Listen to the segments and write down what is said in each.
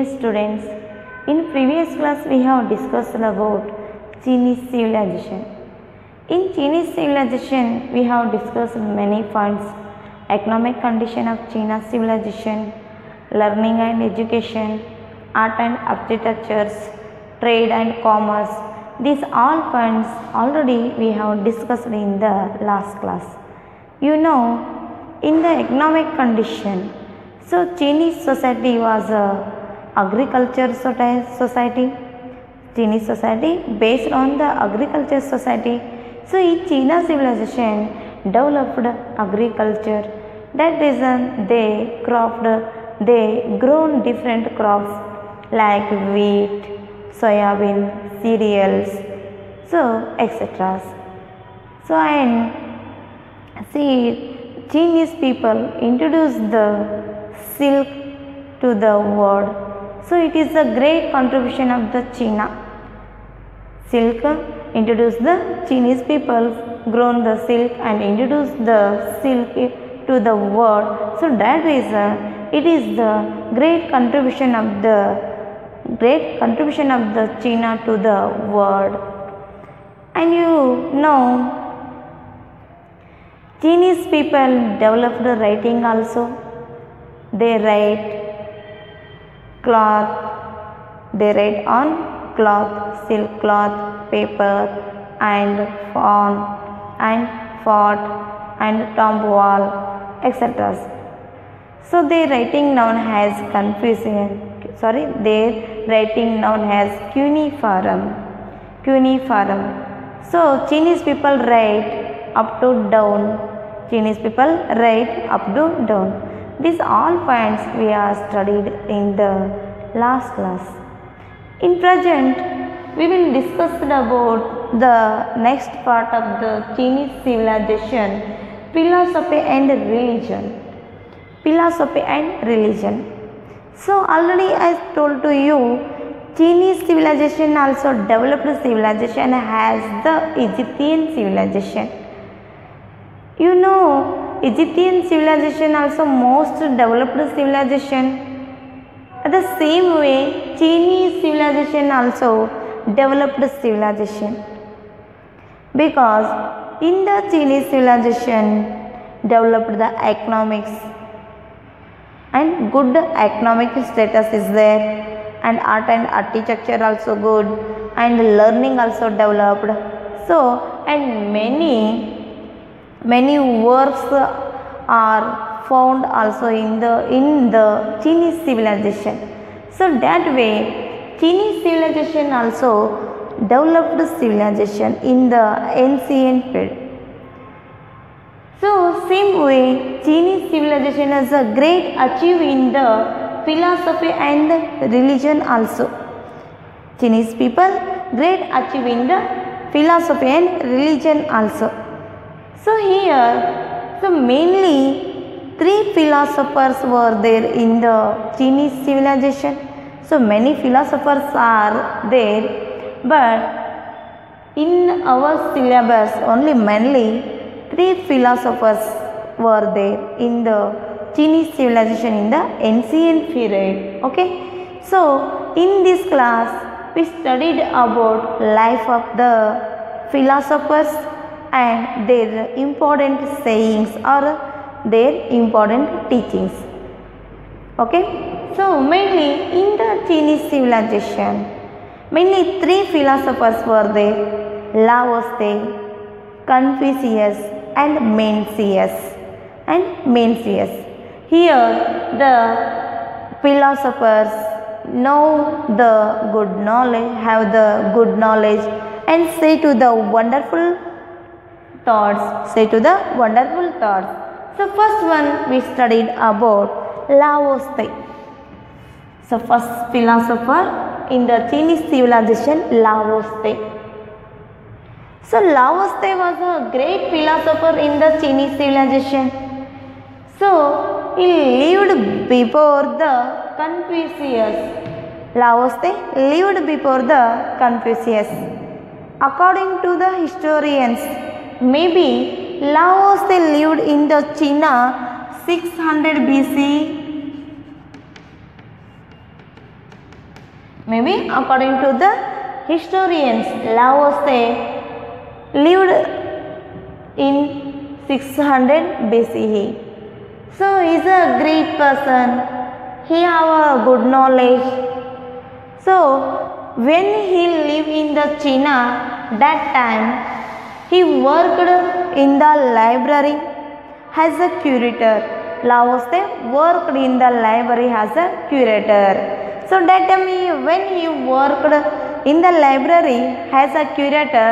Dear students, in previous class we have discussed about Chinese civilization. In Chinese civilization we have discussed many points: economic condition of China's civilization, learning and education, art and architectures, trade and commerce. These all points already we have discussed in the last class. You know, in the economic condition, so Chinese society was a agriculture society. Chinese society based on the agriculture society. So in China civilization developed agriculture. That reason they grown different crops like wheat, soybean, cereals, so etc. So and see, Chinese people introduced the silk to the world. So it is a great contribution of the China. Silk introduced the Chinese people grown the silk and introduced the silk to the world. So that reason it is the great contribution of the China to the world. And you know, Chinese people developed writing also. They write on cloth, silk cloth, paper and fawn and fort and tomb wall, etc. So their writing known as cuneiform. So Chinese people write up to down. These all points we are studied in the last class. In present, we will discuss about the next part of the Chinese civilization, philosophy and religion. So already I told to you, Chinese civilization also developed civilization as the Egyptian civilization. You know, Egyptian civilization also most developed civilization. The same way, Chinese civilization also developed civilization, because in the Chinese civilization developed the economics and good economic status is there, and art and architecture also good, and learning also developed. So and many works are found also in the Chinese civilization. So that way Chinese civilization also developed civilization in the ancient period. So same way Chinese civilization has a great achieve in the philosophy and religion also. Chinese people great achieve in the philosophy and religion also. So here, so mainly 3 philosophers were there in the Chinese civilization. So many philosophers are there, but in our syllabus only mainly 3 philosophers were there in the Chinese civilization in the ancient period. Okay. So in this class we studied about life of the philosophers and their important sayings or their important teachings. Okay. So mainly in the Chinese civilization, mainly 3 philosophers were there: Lao Tse, Confucius and Mencius. Here the philosophers know the good knowledge, have the good knowledge, and say to the wonderful thoughts. So first one we studied about Lao Tse. So first philosopher in the Chinese civilization, Lao Tse. So Lao Tse was a great philosopher in the Chinese civilization. So he lived before the Confucius. Lao Tse lived before the Confucius. According to the historians, maybe Lao Tse lived in the China 600 BC Maybe according to the historians, Laoste lived in 600 BCE. So he is a great person. He have a good knowledge. So when he lived in the China, that time he worked in the library as a curator. Laoste worked in the library as a curator. So that time when he worked in the library as a curator,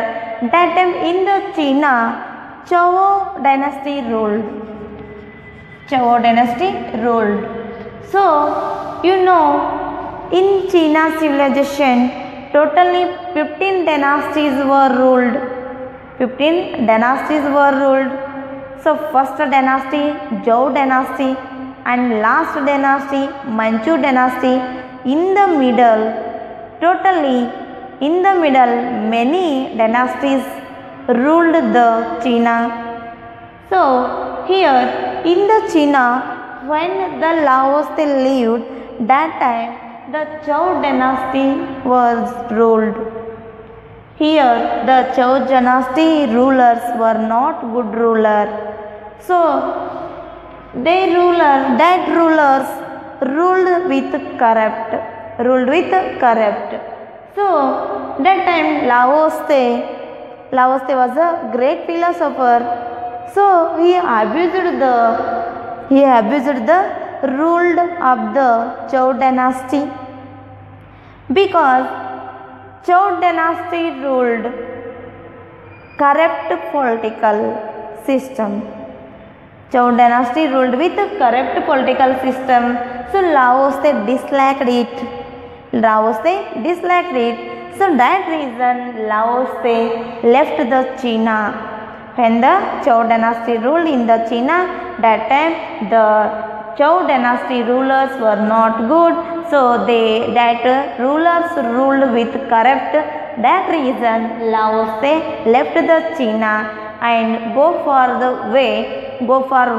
that time in the China, Zhou dynasty ruled. Zhou dynasty ruled. So you know, in China civilization, totally 15 dynasties were ruled. 15 dynasties were ruled. So first dynasty, Zhou dynasty, and last dynasty, Manchu dynasty. In the middle, totally in the middle, many dynasties ruled the China. So here in the China, when the Laoste lived, that time the Zhou dynasty was ruled. Here the Zhou dynasty rulers were not good ruler. So that rulers ruled with corrupt. So that time Laoste was a great philosopher. So he abused the rule of the Zhou dynasty, because Zhou dynasty ruled corrupt political system. Zhou dynasty ruled with corrupt political system. So Laoste disliked it. So that reason Laoste left the China. When the Zhou dynasty ruled in the China, that time the Zhou dynasty rulers were not good. So that rulers ruled with corrupt. That reason Laoste left the China and go far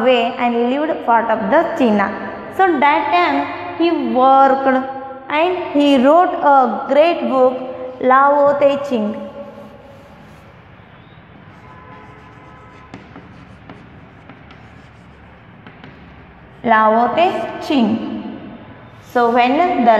away and lived part of the China. So that time he worked and he wrote a great book, Lao Te Ching. Lao Te Ching. So when the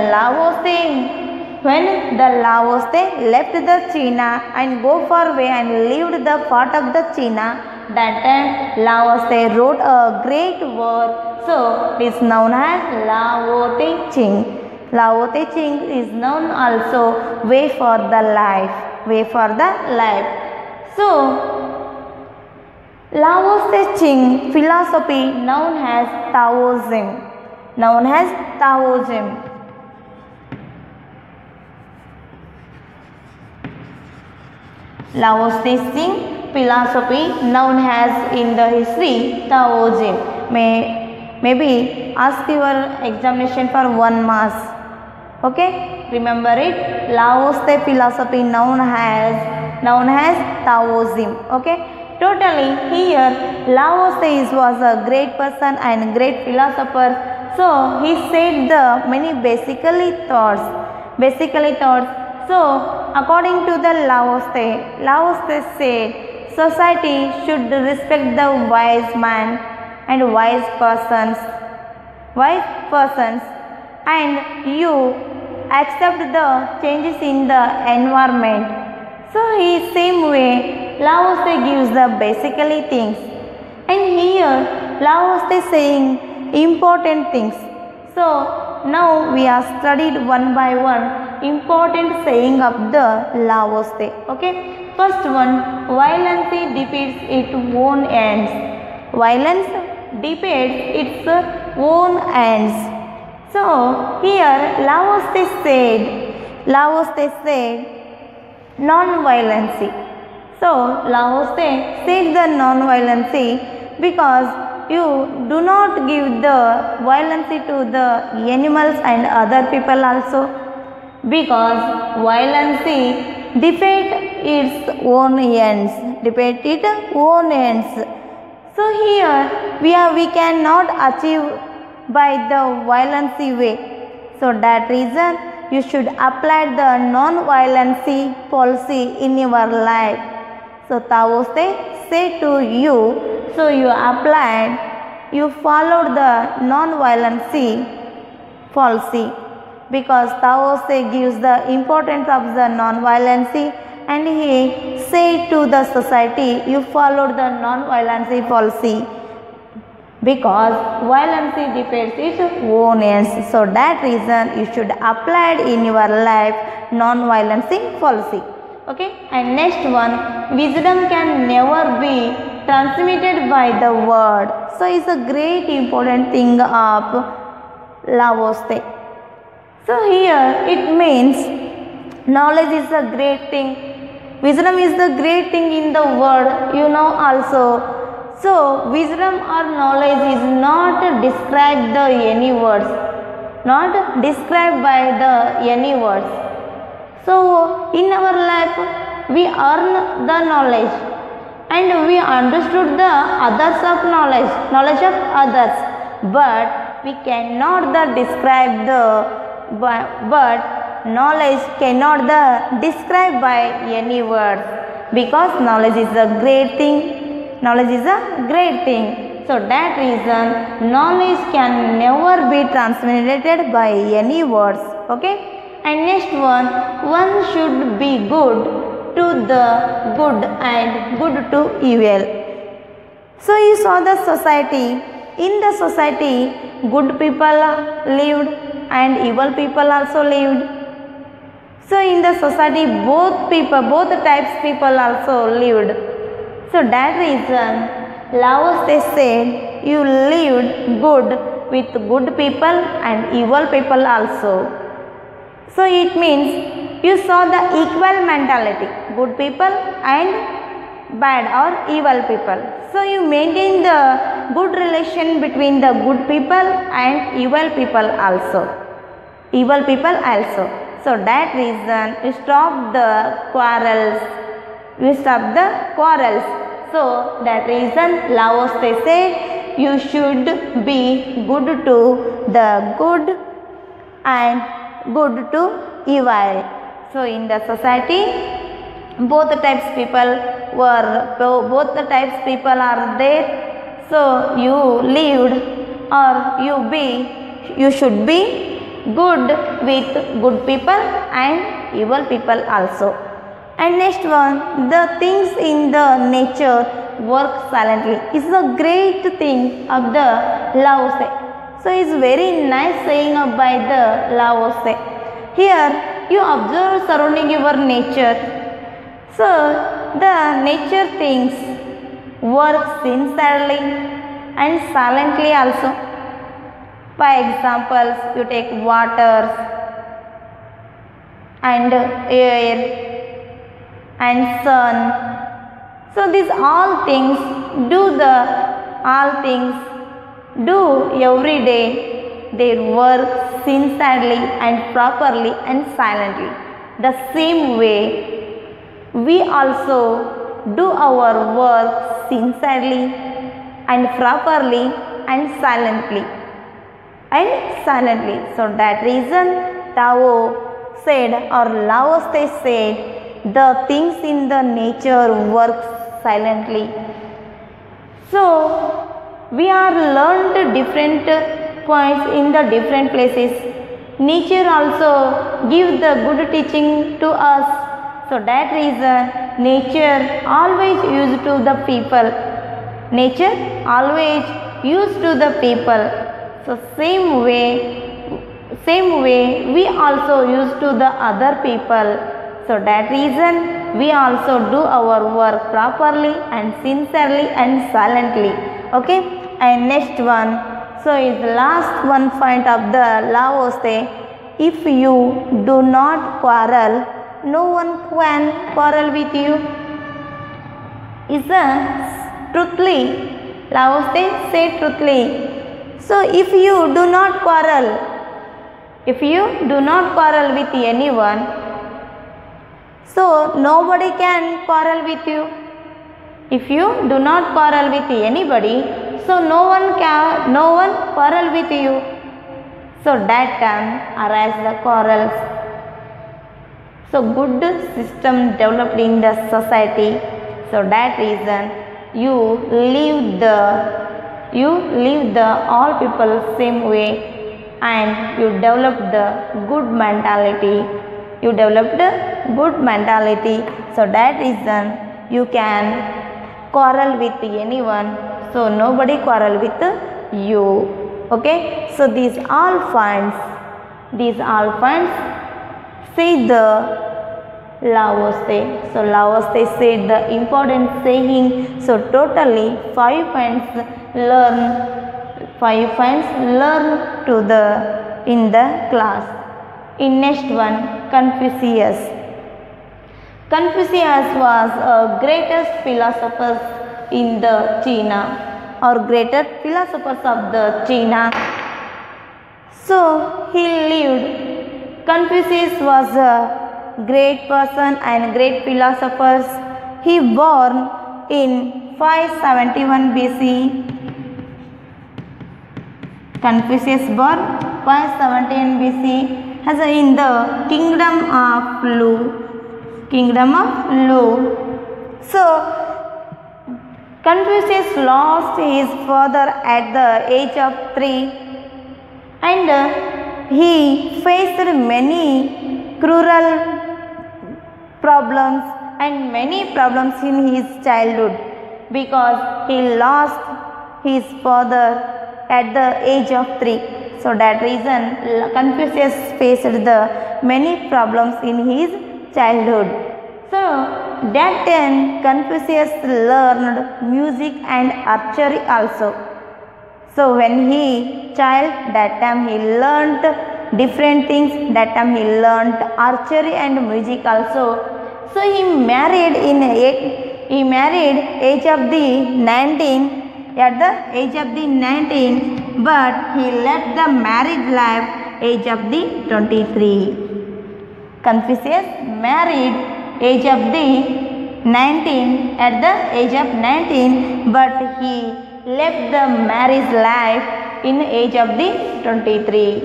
Laoste left the China and go far away and lived the part of the China, that time Laoste wrote a great work. So it is known as Lao Te Ching. Lao Te Ching is known also way for the life. So Lao Te Ching philosophy known as Taoism. Lao Te Ching philosophy known as in the history Taoism. Maybe ask your examination for 1 mark. Okay, remember it. Lao Te philosophy known as Taoism. Okay, totally here Lao Te was a great person and great philosopher. So he said the many basically thoughts. So according to the Lao Te said society should respect the wise man and wise persons, and you accept the changes in the environment. So he same way Lao Te gives the basically things, and here Lao Te saying important things. So now we are studied one by one important saying of the Lao Te. Okay, first one, violence defeats its own ends. So here Lao Te said non-violence. So Lao Te said the non-violence because you do not give the violence to the animals and other people also, because violence defeat its own ends. So here we cannot achieve by the violence way. So that reason you should apply the non-violence policy in your life. So Tao Te say to you, so you applied, you followed the non-violence policy, because Tao Te gives the importance of the non-violence, and he say to the society, you followed the non-violence policy, because violence defeats its own ends. So that reason you should apply it in your life non-violence policy. Okay, and next one, wisdom can never be transmitted by the word. So it's a great important thing of Lao Tse. So here it means knowledge is a great thing, wisdom is the great thing in the world, you know also. So wisdom or knowledge is not described the any words, not described by the any words. So in our life we earn the knowledge and we understood the others of knowledge of others, but we cannot describe the, but knowledge cannot describe by any words, because knowledge is a great thing. Knowledge is a great thing. So that reason knowledge can never be transmitted by any words. Okay. And next one should be good to the good and good to evil. So you saw the society. In the society, good people lived and evil people also lived. So in the society, both types people also lived. So that reason Lao Tse said, you lived good with good people and evil people also. So it means you saw the equal mentality, good people and bad or evil people. So you maintain the good relation between the good people and evil people also. So that reason you stop the quarrels. So that reason Lao Tse said, you should be good to the good and good to evil. So in the society, both the types people are there. So you lived or you should be good with good people and evil people also. And next one, the things in the nature work silently. It's a great thing of the Lao Tse. So it's very nice saying by the Lao Tse. Here you observe surrounding your nature. So the nature things work sincerely and silently also. By examples, you take water and air and sun. So these all things do every day their work sincerely and properly and silently. The same way we also do our work sincerely and properly and silently. So that reason Tao said, or Lao Tse said, the things in the nature work silently. So we are learned different points in the different places. Nature also gives the good teaching to us. So that reason nature always used to the people. So same way we also use to the other people. So that reason we also do our work properly and sincerely and silently. Okay. And next one. So is the last one point of the Lao Tse. If you do not quarrel, no one can quarrel with you. Is truthfully. Lao Tse say truthfully. So if you do not quarrel with anyone, so nobody can quarrel with you. If you do not quarrel with anybody, so no one quarrel with you. So that time arise the quarrels. So good system developed in the society. So that reason you leave the all people same way, and you develop the good mentality. You developed good mentality. So that reason you can quarrel with anyone. So nobody quarrel with you. Okay. So these all points say the Laoste. So Laoste said the important saying. So totally 5 points learn to the in the class. In next one, Confucius. Confucius was a greatest philosopher in the China, or greatest philosophers of the China. So he lived. Confucius was a great person and great philosopher. He born in 571 BC. Confucius born 571 BC as in the kingdom of Lu. So Confucius lost his father at the age of 3, and he faced many cruel problems and many problems in his childhood, because he lost his father at the age of 3. So that reason Confucius faced the many problems in his childhood. So that time Confucius learned music and archery also. So when he child, that time he learned different things. That time he learned archery and music also. So he married age of the 19. At the age of the 19, but he left the married life age of the 23. Confucius married age of the 19, at the age of 19, but he left the marriage life in age of the 23.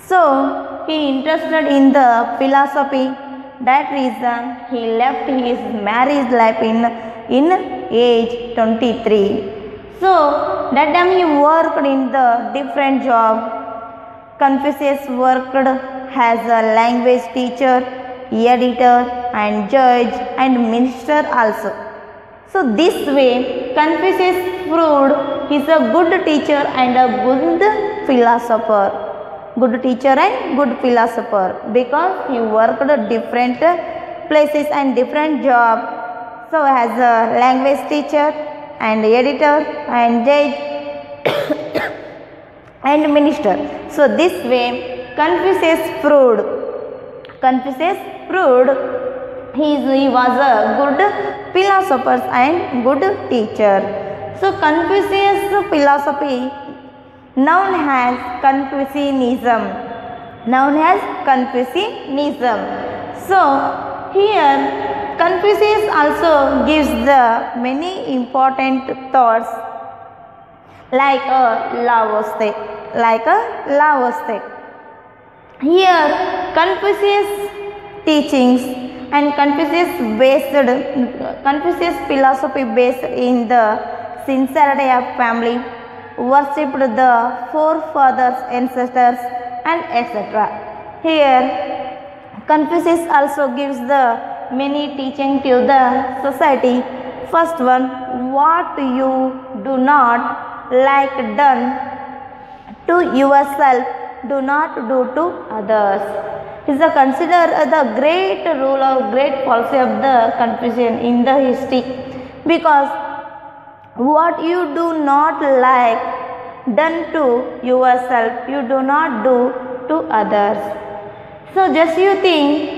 So he interested in the philosophy. That reason he left his marriage life in age 23. So that time he worked in the different job. Confucius worked as a language teacher, editor and judge and minister also. So this way Confucius proved he is a good teacher and a good philosopher. Good teacher and good philosopher, because he worked at different places and different jobs. So as a language teacher and editor and judge and minister. So this way Confucius proved he was a good philosopher and good teacher. So Confucius philosophy known as Confucianism. So here Confucius also gives the many important thoughts like a Laoste. Here Confucius teachings and Confucius philosophy based in the sincerity of family, worshipped the forefathers, ancestors and etc. Here Confucius also gives the many teaching to the society. First one, what you do not like done to yourself, do not do to others. Is considered the great rule or great policy of the Confucian in the history, because what you do not like done to yourself, you do not do to others. So just you think,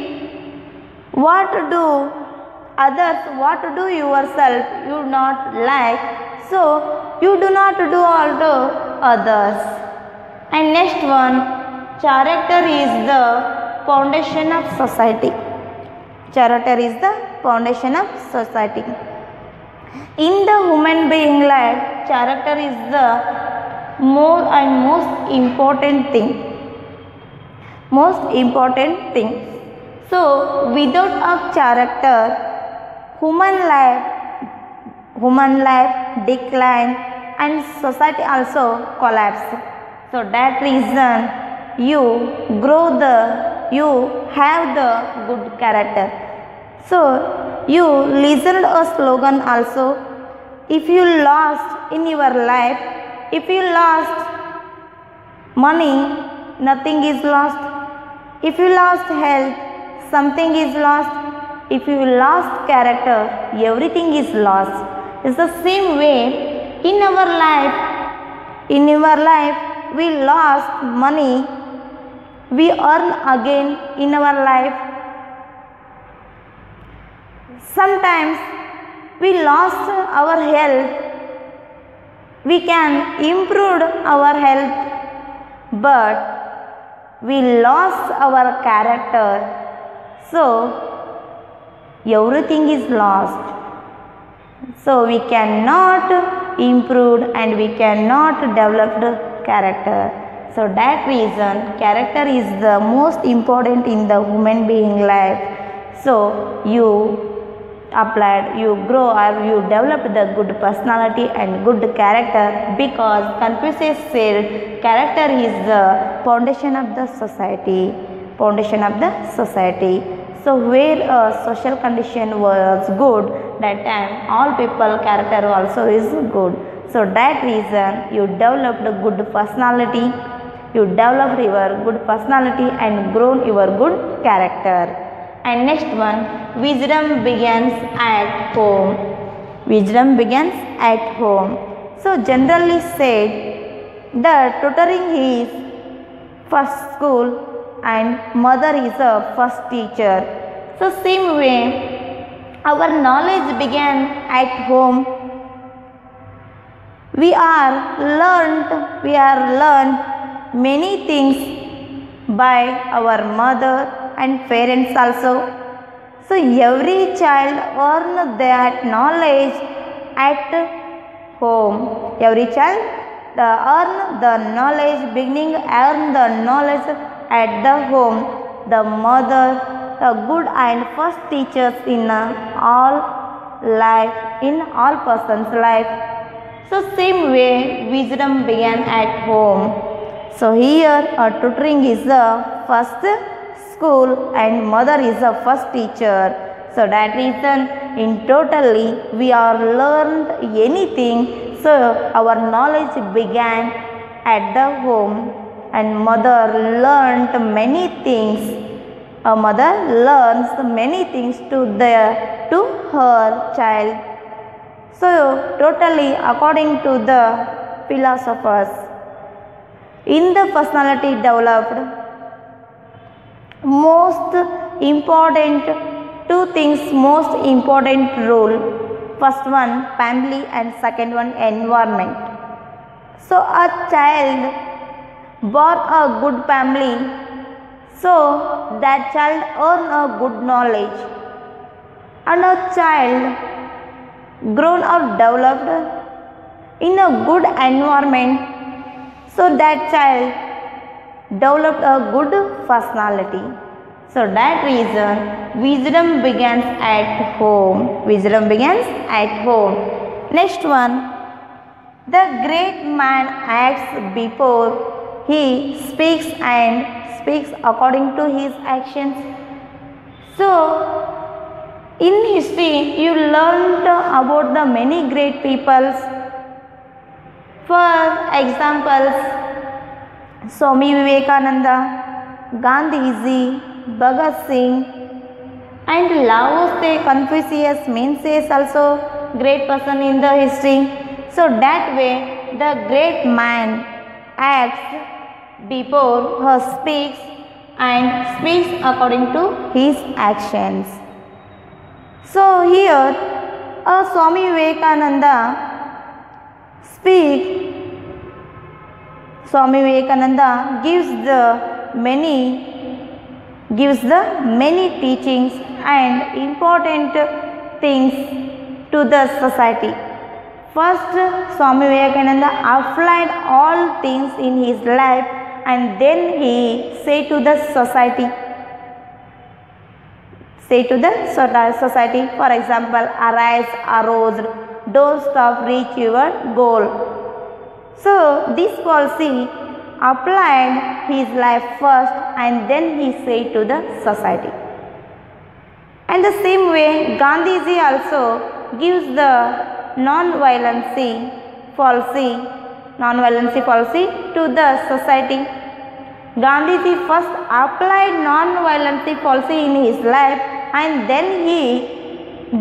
what do others, what do yourself you not like, so you do not do all to others. And next one, character is the foundation of society. Character is the foundation of society. In the human being life, character is the most important thing. So without a character, human life decline and society also collapse. So that reason you have the good character. So you listened a slogan also. If you lost in your life, if you lost money, nothing is lost. If you lost health, something is lost. If you lost character, everything is lost. It's the same way in our life. In our life, we lost money, we earn again in our life. Sometimes we lost our health, we can improve our health, but we lost our character, so everything is lost. So we cannot improve and we cannot develop the character. So that reason character is the most important in the human being life. So you applied, you grow or you develop the good personality and good character, because Confucius said character is the foundation of the society. Foundation of the society. So where a social condition was good, that time all people character also is good. So that reason you developed a good personality, you developed your good personality and grown your good character. And next one, wisdom begins at home. Wisdom begins at home. So generally said that tutoring is first school and mother is a first teacher. So same way our knowledge began at home. We are learned many things by our mother and parents also. So every child earn that knowledge at home. Every child earn the knowledge, earn the knowledge at the home. The mother, the good and first teachers in all life, in all persons' life. So same way wisdom began at home. So here tutoring is the first school and mother is the first teacher. So that reason in totally we are learned anything. So our knowledge began at the home and mother learned many things. A mother learns many things to her child. So totally according to the philosophers, in the personality developed, most important two things, most important role. First one family and second one environment. So a child born a good family, so that child earn a good knowledge, and a child grown or developed in a good environment, so that child developed a good personality. So that reason wisdom begins at home. Wisdom begins at home. Next one, the great man acts before he speaks and speaks according to his actions. So in history you learned about the many great peoples. For examples, Swami Vivekananda, Gandhiji, Bhagat Singh, and Lao Tse, Confucius means is also great person in the history. So that way the great man acts before he speaks and speaks according to his actions. So here Swami Vivekananda Swami Vivekananda gives the many teachings and important things to the society. First, Swami Vivekananda applied all things in his life and then he said to the society. say to the society. For example, arise, arose, don't stop, reach your goal. So this policy applied his life first and then he said to the society. And the same way Gandhiji also gives the non-violency policy to the society. Gandhiji first applied non-violency policy in his life and then he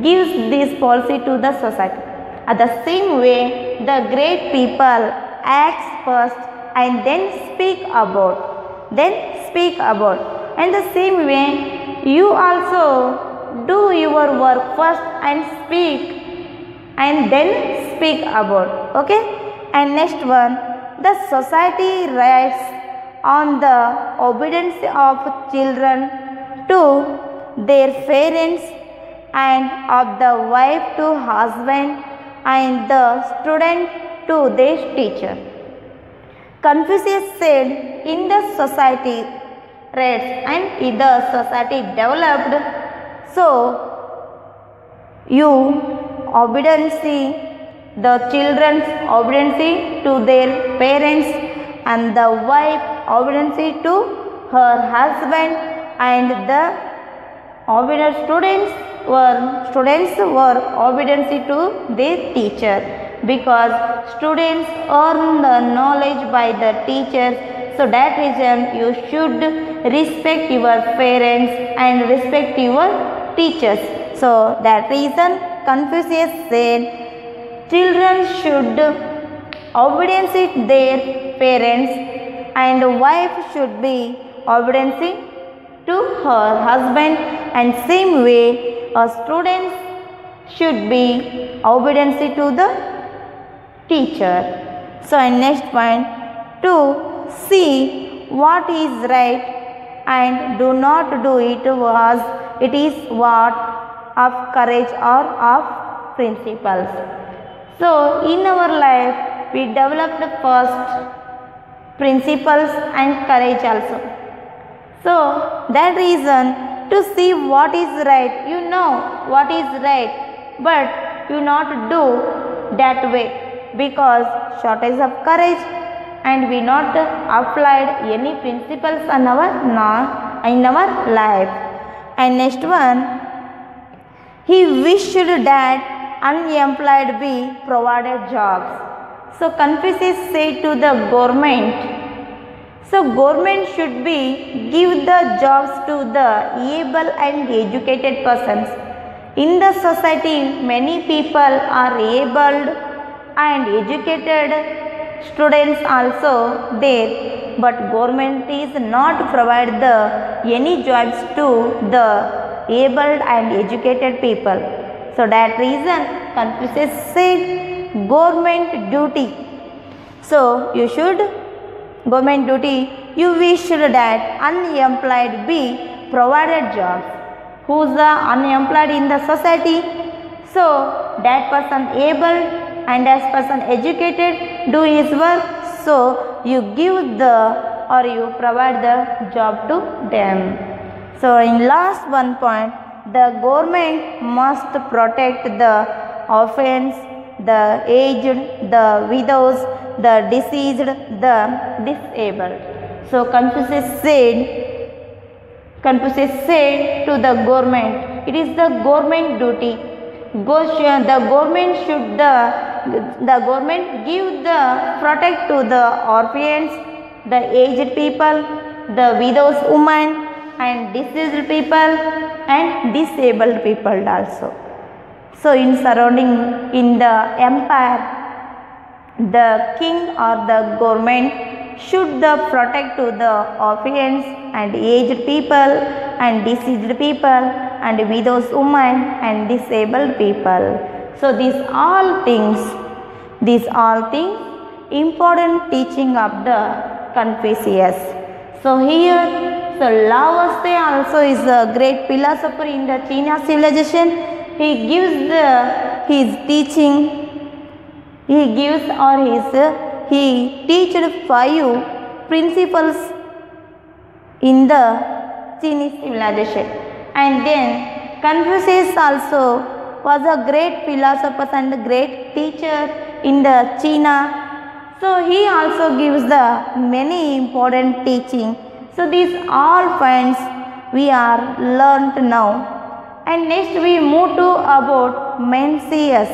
gives this policy to the society. At the same way, the great people act first and then speak about. And the same way, you also do your work first and then speak about. Okay? And next one, the society rests on the obedience of children to their parents and of the wife to husband and the student to their teacher. Confucius said, in the society rests and the society developed, so you obedience, the children's obedience to their parents and the wife obedience to her husband and the obedient students were obedience to their teacher, because students earn the knowledge by the teachers. So that reason you should respect your parents and respect your teachers. So that reason Confucius said children should obedience their parents and wife should be obedience to her husband, and same way students should be obedience to the teacher. So in next point, to see what is right and do not do it is what of courage or of principles. So in our life we developed first principles and courage also. So that reason to see what is right, you know what is right, but you not do that way because shortage of courage and we not applied any principles in our life. And next one, he wished that unemployed be provided jobs. So Confucius said to the government, so government should be give the jobs to the able and educated persons. In the society many people are able and educated students also there, but government is not provide the any jobs to the able and educated people. So that reason Confucius said government duty. So you should government duty, you wish that unemployed be provided jobs. Who is the unemployed in the society? So that person able and as person educated do his work, so you give the or you provide the job to them. So in last one point, the government must protect the orphans, the aged, the widows, the deceased, the disabled. So Confucius said to the government, it is the government duty. The government give the protect to the orphans, the aged people, the widows women and deceased people and disabled people also. So in surrounding in the empire, the king or the government should the protect to the orphans and aged people and deceased people and widows women and disabled people. So these all things important teaching of the Confucius. So here, so Lao Tse also is a great philosopher in the China civilization. He gives his teaching. He teaches 5 principles in the Chinese civilization, and then Confucius also was a great philosopher and a great teacher in the China. So he also gives the many important teaching. So these all points we are learnt now. And next we move to about Mencius.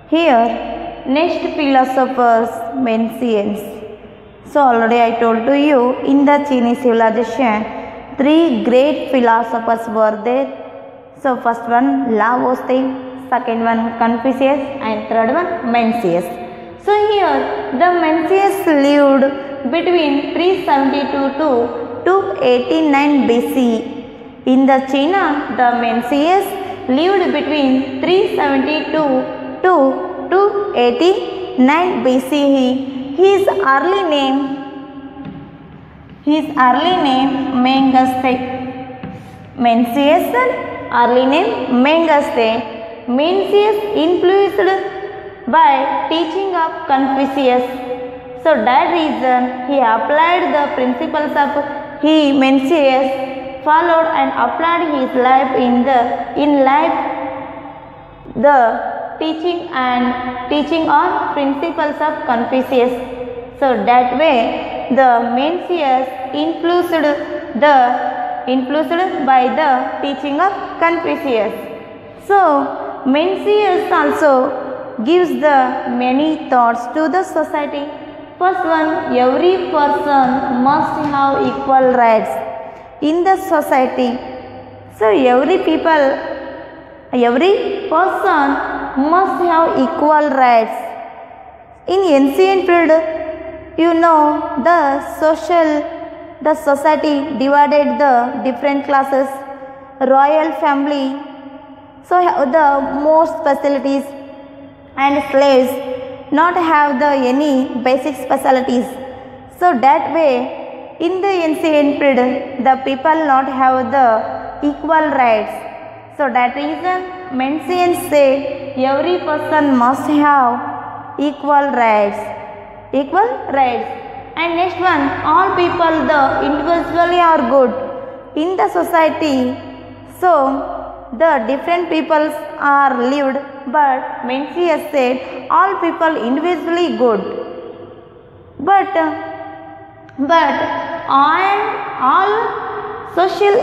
Here next philosophers Mencius. So already I told to you in the Chinese civilization 3 great philosophers were there. So first one Lao Tse, second one Confucius and third one Mencius. So here the Mencius lived between 372 to 289 BC. In the China, the Mencius lived between 372 to 289 BCE. His early name Mengistu. Mencius early name Mengistu. Mencius influenced by teaching of Confucius. So that reason he applied the principles of Mencius, followed and applied his life the teaching on principles of Confucius. So that way the Mencius influenced by the teaching of Confucius. So Mencius also gives the many thoughts to the society. First one, every person must have equal rights in the society. So every person must have equal rights. In ancient period, you know, the society divided the different classes. Royal family so have the most facilities, and slaves not have the any basic facilities. So that way in the ancient period the people not have the equal rights. So that reason Mencius say every person must have equal rights. And next one, all people the individually are good in the society. So the different peoples are lived, but Mencius said all people individually good. But all social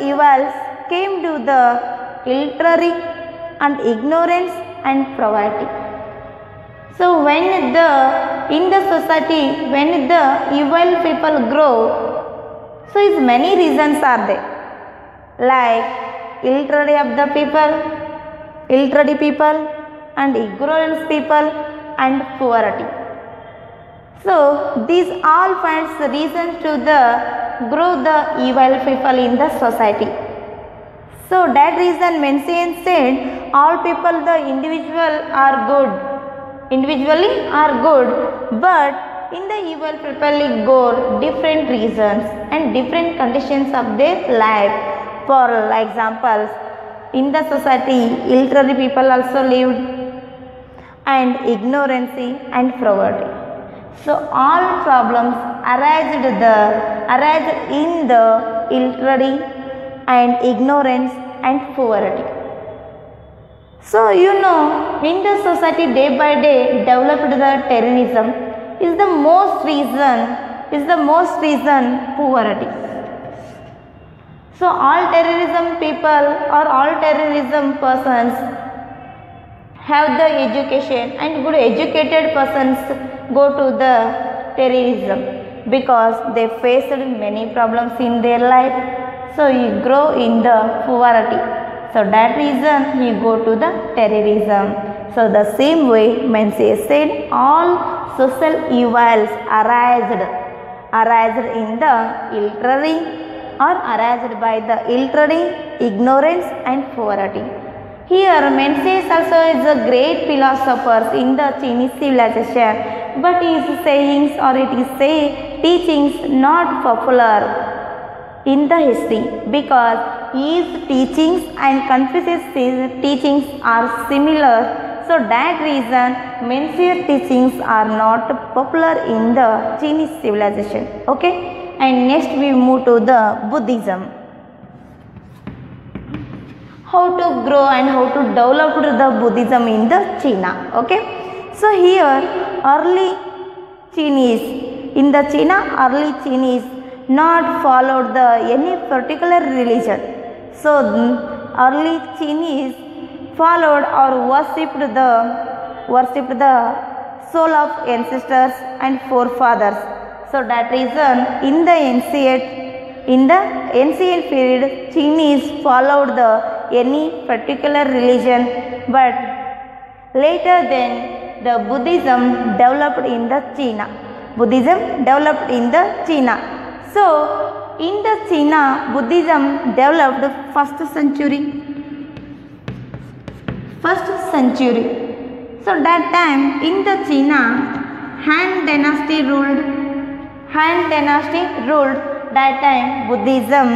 evils came to the illiterary and ignorance and poverty. So when in the society when the evil people grow, so is many reasons are there, like illiterate people and ignorance people and poverty. So these all finds the reasons to the grow the evil people in the society. So that reason Mencius said all people the individually are good, but in the evil people go different reasons and different conditions of their life. For examples, in the society illiterate people also lived and ignorance and poverty. So all problems arise in the illiterate and ignorance and poverty. So you know, in the society day by day developed the terrorism is the most reason poverty. So all terrorism people or all terrorism persons have the education, and good educated persons go to the terrorism because they faced many problems in their life. So you grow in the poverty. So that reason he go to the terrorism. So the same way Mencius said all social evils arised in the illiterate or arised by the illiterate, ignorance and poverty. Here Mencius also is a great philosopher in the Chinese civilization, but his sayings or teachings not popular in the history because his teachings and Confucius teachings are similar. So that reason Mencius teachings are not popular in the Chinese civilization. Okay. and next we move to the Buddhism. How to grow and how to develop the Buddhism in the China. Okay, so here early Chinese, in the China early Chinese not followed the any particular religion. So early Chinese followed or worshipped the soul of ancestors and forefathers. So that reason in the ancient period Chinese followed any particular religion, but later then the Buddhism developed in the China. So in the China, Buddhism developed first century. So that time in the China, Han dynasty ruled. That time Buddhism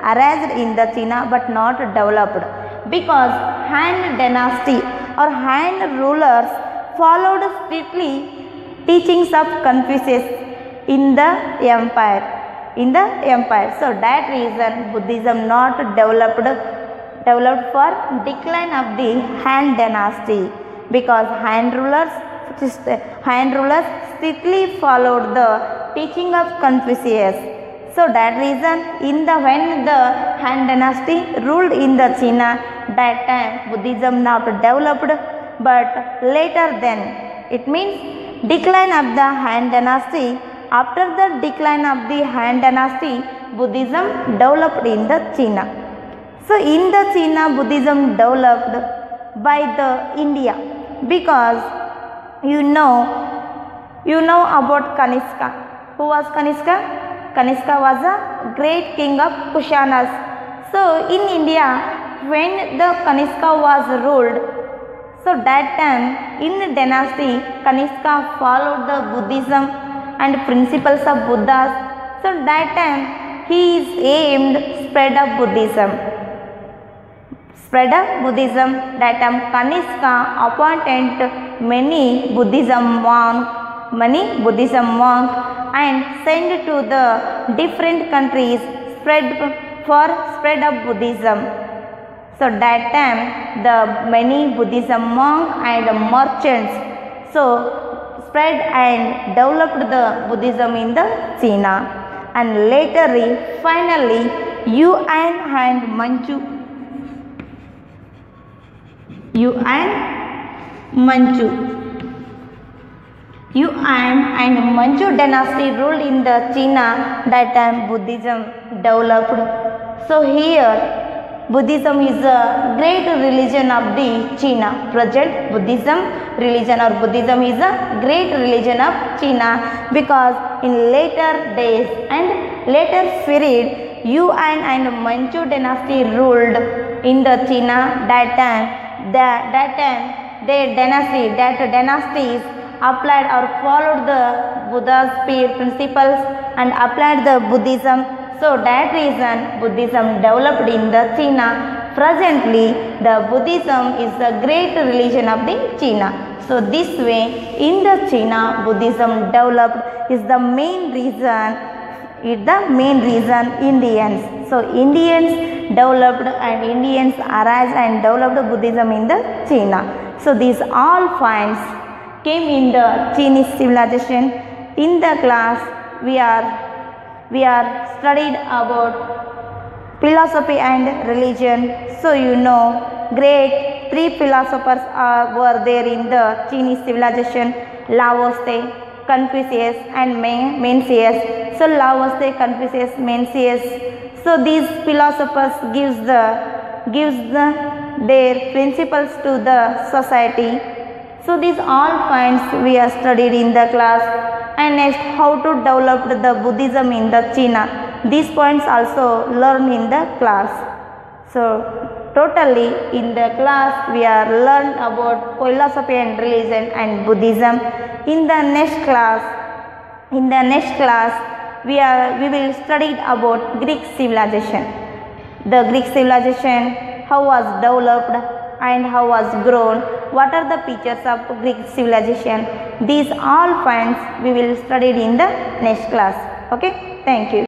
arised in the China, but not developed, because Han dynasty or Han rulers followed strictly teachings of Confucius in the empire. So that reason Buddhism not developed for decline of the Han dynasty, because Han rulers strictly followed the teaching of Confucius. So that reason when the Han dynasty ruled in the China, that time Buddhism not developed, but later then, it means decline of the Han dynasty. After the decline of the Han dynasty, Buddhism developed in the China. So in the China, Buddhism developed by the India, because you know about Kanishka. Who was Kanishka? Kanishka was a great king of Kushanas. So in India, when the Kanishka was ruled, so that time in dynasty Kanishka followed the Buddhism and principles of Buddhas. So that time he is aimed spread of Buddhism. That time Kanishka appointed many Buddhism monks and sent to the different countries for spread of Buddhism. So that time the many Buddhism monks and merchants spread and developed the Buddhism in the China, and later finally Yuan and Manchu dynasty ruled in the China. That time Buddhism developed. So here Buddhism is a great religion of the China. Present Buddhism is a great religion of China, because in later days and later period Yuan and Manchu dynasty ruled in the China. That time their dynasties applied or followed the Buddha's principles and applied the Buddhism. So that reason Buddhism developed in the China. Presently the Buddhism is the great religion of the China. So this way in the China Buddhism developed is the main reason Indians. So Indians developed and Indians arise and developed Buddhism in the China. So these all points came in the Chinese civilization. In the class we are studied about philosophy and religion. So great three philosophers were there in the Chinese civilization: Lao Tse, Confucius and Mencius. So Lao Tse, Confucius, Mencius. So these philosophers gives their principles to the society. So these all points we have studied in the class. And next, how to develop the Buddhism in the China. These points also learned in the class. So totally in the class we are learned about philosophy and religion and Buddhism. In the next class we will study about Greek civilization. The Greek civilization, how was developed and how was grown, what are the features of Greek civilization. These all points we will study in the next class. Okay, thank you.